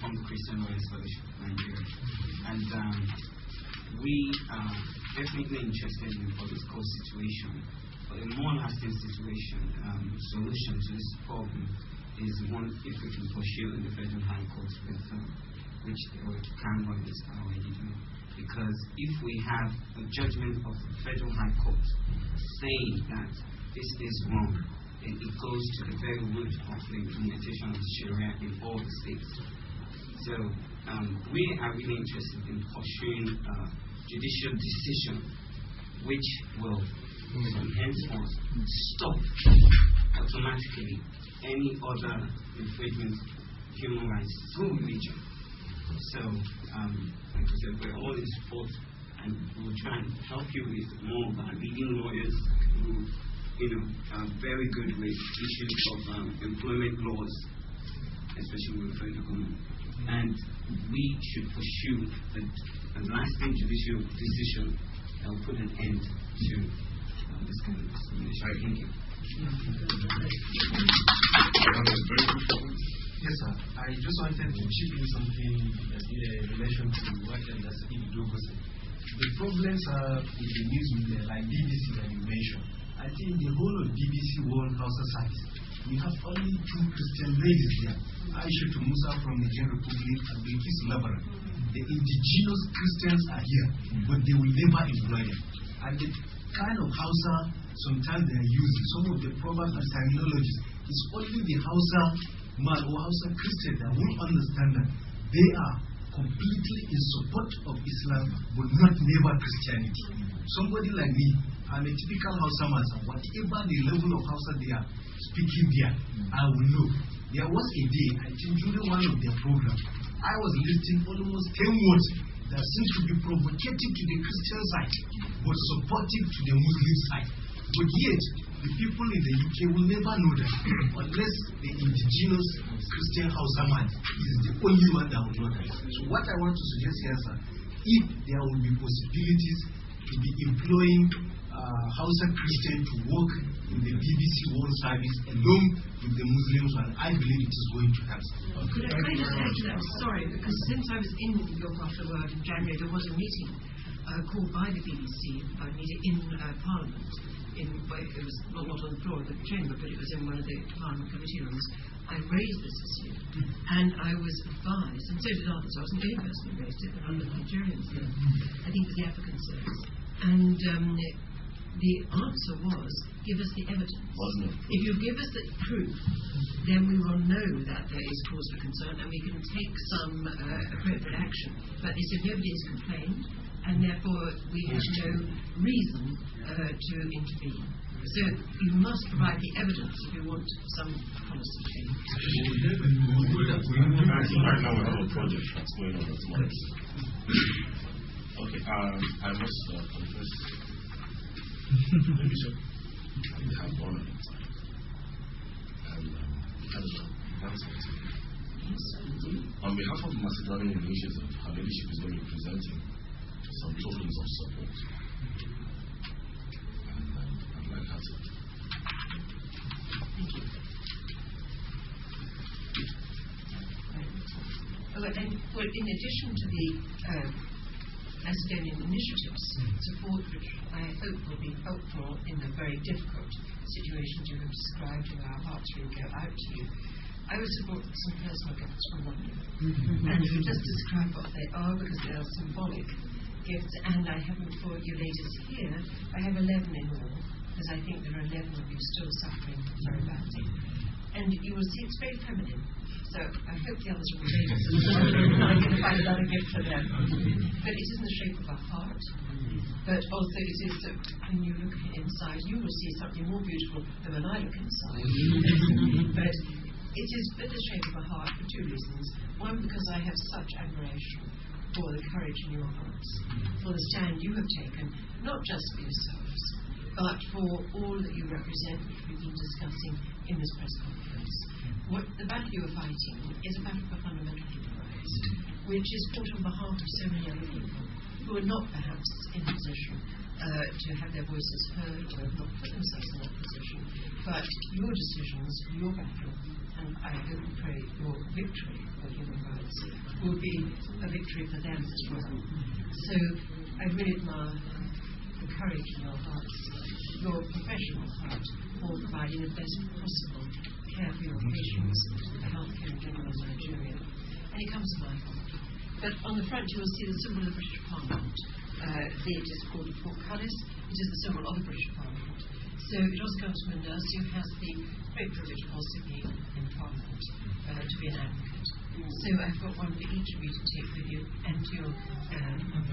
from the Christian Lawyers Fellowship of Nigeria, and we are definitely interested in the public court situation. But a more lasting solution to this problem is one if we can pursue in the Federal High Court with which they were to carry on this already do. Because if we have a judgment of the Federal High Court saying that this is wrong, then it goes to the very root of the implementation of Sharia in all the states. So we are really interested in pursuing a judicial decision which will from henceforth stop automatically any other infringement of human rights through religion. So, like I said, we're all in support, and we'll try and help you with more of our leading lawyers who, are very good with issues of employment laws, especially with the federal government. And we should pursue a lasting judicial decision that will put an end to this kind of discrimination. Thank you. Yes, sir. I just wanted to chip in something in relation to what Dr. Idogo said. The problems are with the news media, like BBC that you mentioned. I think the whole of BBC World House Service, we have only 2 Christian ladies there. Aisha to Musa from the Nigerian Republic and Bilkis Labaran. The indigenous Christians are here, but they will never employ them. And the kind of Hausa sometimes they are using, some of the proverbs and terminologies, it's only the Hausa man or Hausa Christian that will understand that they are completely in support of Islam, but not never Christianity. Somebody like me, I'm a typical Hausa man, so whatever the level of Hausa they are speaking there, I will know. There was a day, I think during one of their programs, I was listing almost 10 words that seem to be provocative to the Christian side, but supportive to the Muslim side. But yet, the people in the UK will never know that unless the indigenous Christian Hausa man is the only one that will know that. So what I want to suggest here, sir, if there will be possibilities to be employing Hausa Christian to work in the BBC World Service along with the Muslims, and I believe it is going to happen. Could I just add to that? Sorry, because since I was in your part of the world in January, there was a meeting called by the BBC, in Parliament. It was not on the floor of the chamber, but it was in one of the Parliament committee rooms. I raised this issue, and I was advised, and so did others. I wasn't the only person who raised it, but other Nigerians did. I think it was the African service. And the answer was, give us the evidence. If you give us the proof, then we will know that there is cause for concern, and we can take some appropriate action. But they said nobody has complained, and therefore we have no reason to intervene. So you must provide the evidence if you want some policy change. Right now we have a project that's going on at the moment. Okay, I must confess, maybe so. We have one of it. And that is on behalf of the Macedonian initiative, our leadership is going to be presenting some tokens of support. And I'd like her to. Thank you. Well, in addition to the Macedonian initiatives, support which I hope will be helpful in the very difficult situations you have described, and our hearts really go out to you, I would support some personal gifts from London. And you just describe what they are, because they are symbolic gifts, and I haven't for you ladies here. I have 11 in all, because I think there are 11 of you still suffering very badly. And you will see it's very feminine. So I hope the others will take it. I'm going to find another gift for them. But it is in the shape of a heart. But also it is that when you look inside, you will see something more beautiful than when I look inside. But it is in the shape of a heart for 2 reasons. One, because I have such admiration for the courage in your hearts, for the stand you have taken, not just for yourselves, but for all that you represent, which we've been discussing in this press conference. What the battle you are fighting is a battle for fundamental human rights, which is fought on behalf of so many other people who are not perhaps in a position to have their voices heard, or have not put themselves in that position. But your decisions, your battle, and I hope and pray your victory for human rights hearts will be a victory for them as well. So I really admire the courage in your hearts, your professional heart, for providing the best possible care for your patients, for healthcare in general in Nigeria. And it comes from my heart. But on the front you will see the symbol of the British Parliament. It is called the portcullis. It is the symbol of the British Parliament. So it also comes from a nurse who has the great privilege of also being in Parliament, to be an advocate. So I've got one for each of you to take with you and to your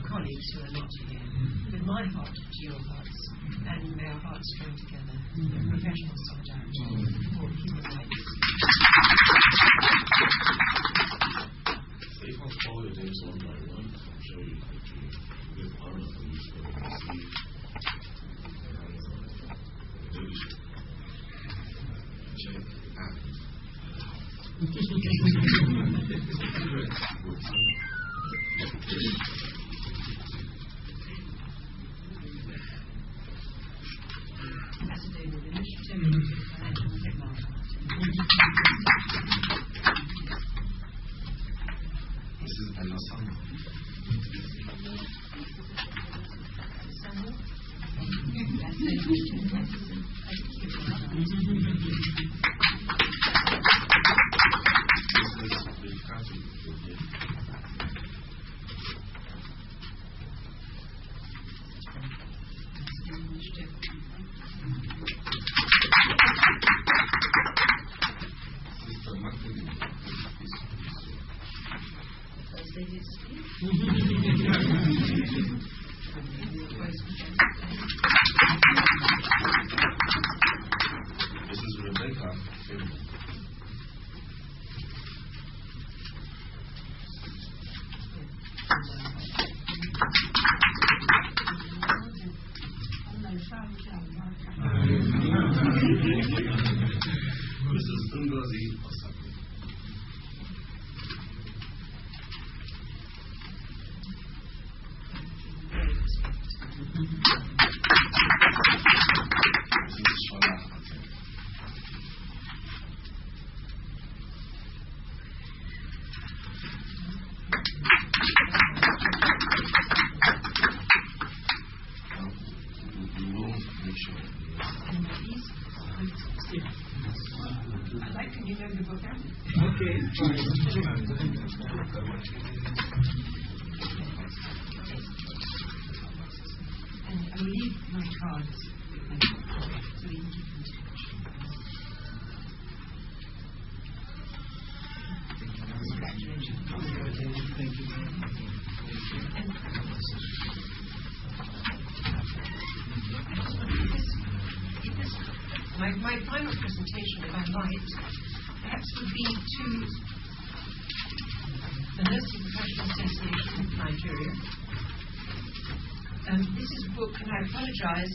colleagues who are not here. With my heart to your hearts, and may our hearts join together in professional solidarity for human rights. So if I follow your names one by one, I'll show you that you give honor for you to receive leadership. Check and Macedonian initiative and technology. This is Baroness. Samuel? That's it. And I will leave my cards with my so we can keep in touch. Thank you. My final presentation, if I might, perhaps would be to the Nursing Professional Association of Nigeria. This is a book, and I apologize,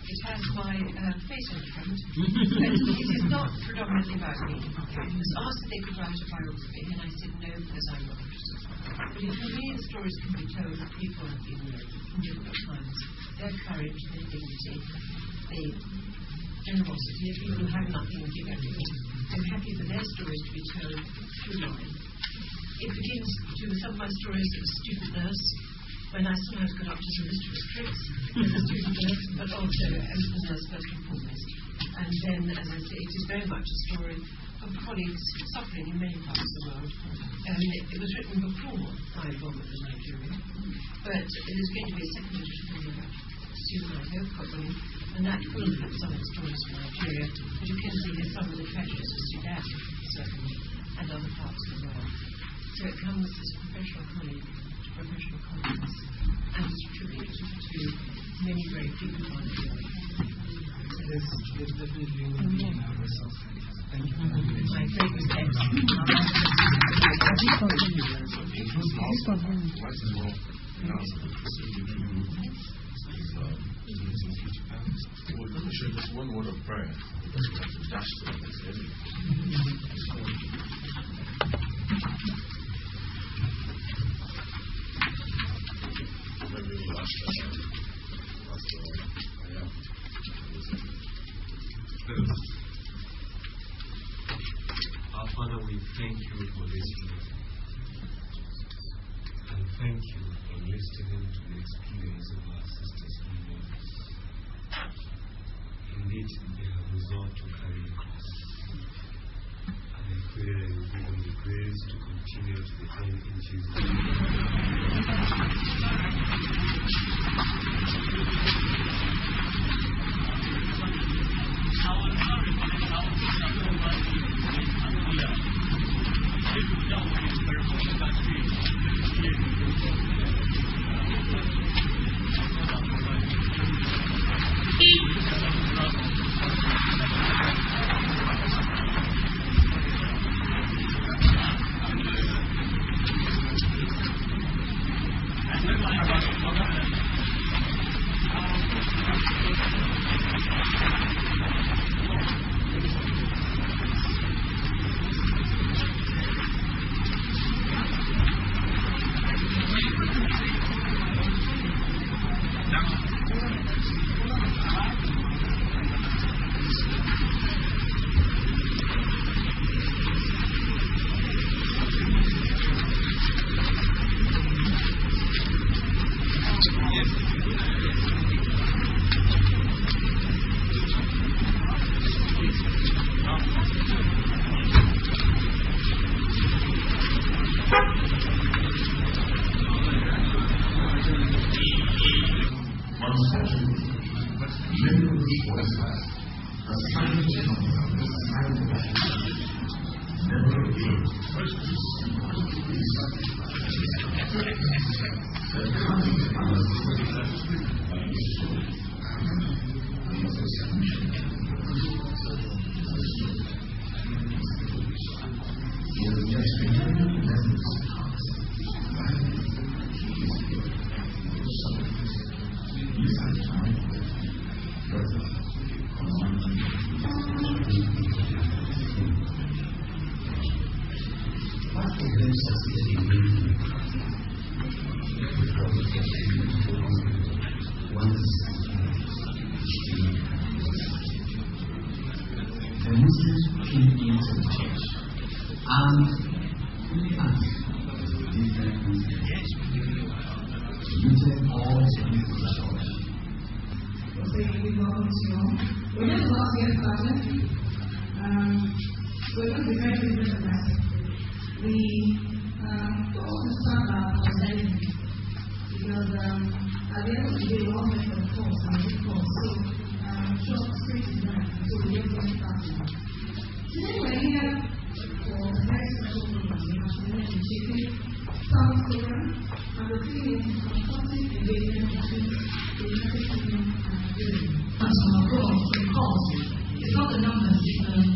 it has my face on the front, but it is not predominantly about me. I was asked if they could write a biography, and I said no, because I'm not interested. But for me, the stories can be told of people who have been there in difficult times. Their courage, their dignity, their generosity of people who have nothing and give everything. I'm happy for their stories to be told through mine. It begins with some of my stories of a student nurse, when I still had to got up to some mistress tricks as a student nurse, but also as a nurse first and foremost. And then, as I say, it is very much a story of colleagues suffering in many parts of the world. It was written before my involvement in Nigeria, but there's going to be a second edition coming out soon, I hope, probably, and that will have some of the stories from Nigeria. But you can see here some of the tragedies of Sudan, certainly, and other parts of the world. So it comes as a professional colleague to professional colleagues, and it's a tribute to many brave people on the earth. There's definitely one in our resource. Thank you. My great respect. Let me share just one word of prayer because we have to dash to the next area. Maybe we'll ask Pastor Aya. Our Father, we thank you for this. It's not the numbers, it's the